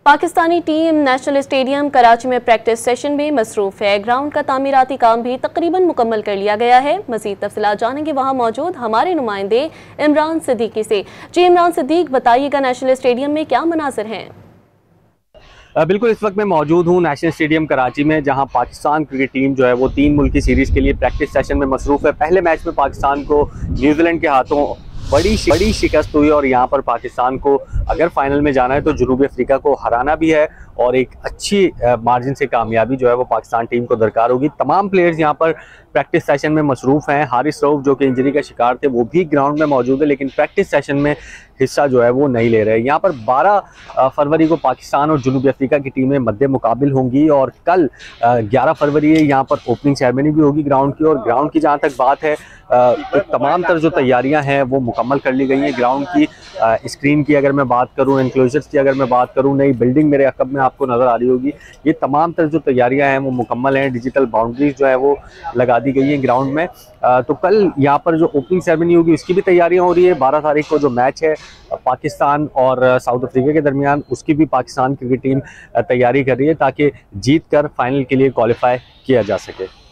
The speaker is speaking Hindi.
Pakistani team national stadium Karachi में प्रैक्टिस सेशन में मसरूफ है। ग्राउंड का तामीराती काम भी तकरीबन मुकम्मल कर लिया गया है। मज़ीद तफसीलात जानेंगे वहाँ मौजूद हमारे नुमाइंदे इमरान सिद्दीकी से। जी इमरान सिद्दीक, बताइएगा नेशनल स्टेडियम में क्या मनाज़िर हैं? बिल्कुल, इस वक्त मैं मौजूद हूँ नेशनल स्टेडियम कराची में, जहां पाकिस्तान क्रिकेट टीम जो है वो 3 मुल्की सीरीज़ के लिए प्रैक्टिस सेशन में मसरूफ़ है। पहले मैच में पाकिस्तान को न्यूजीलैंड के हाथों बड़ी शिकस्त हुई और यहाँ पर पाकिस्तान को अगर फाइनल में जाना है तो जनूबी अफ्रीका को हराना भी है और एक अच्छी मार्जिन से कामयाबी जो है वो पाकिस्तान टीम को दरकार होगी। तमाम प्लेयर्स यहाँ पर प्रैक्टिस सेशन में मसरूफ़ हैं। हारिस रऊफ जो कि इंजरी का शिकार थे वो भी ग्राउंड में मौजूद है, लेकिन प्रैक्टिस सेशन में हिस्सा जो है वो नहीं ले रहे। यहाँ पर 12 फरवरी को पाकिस्तान और जनूबी अफ्रीका की टीमें मद्दे मुकाबिल होंगी और कल 11 फरवरी यहाँ पर ओपनिंग सेरेमनी भी होगी ग्राउंड की। और ग्राउंड की जहाँ तक बात है तो तमाम तर जो तैयारियां हैं वो मुकम्मल कर ली गई हैं। ग्राउंड की स्क्रीन की अगर मैं बात करूं, एनक्लोजर्स की अगर मैं बात करूं, नई बिल्डिंग मेरे अकब में आपको नज़र आ रही होगी। ये तमाम तर जो तैयारियां हैं वो मुकम्मल हैं। डिजिटल बाउंड्रीज जो है वो लगा दी गई हैं ग्राउंड में। तो कल यहाँ पर जो ओपनिंग सेरेमनी होगी उसकी भी तैयारियां हो रही है। 12 तारीख को जो मैच है पाकिस्तान और साउथ अफ्रीका के दरमियान, उसकी भी पाकिस्तान क्रिकेट टीम तैयारी कर रही है ताकि जीत कर फाइनल के लिए क्वालिफाई किया जा सके।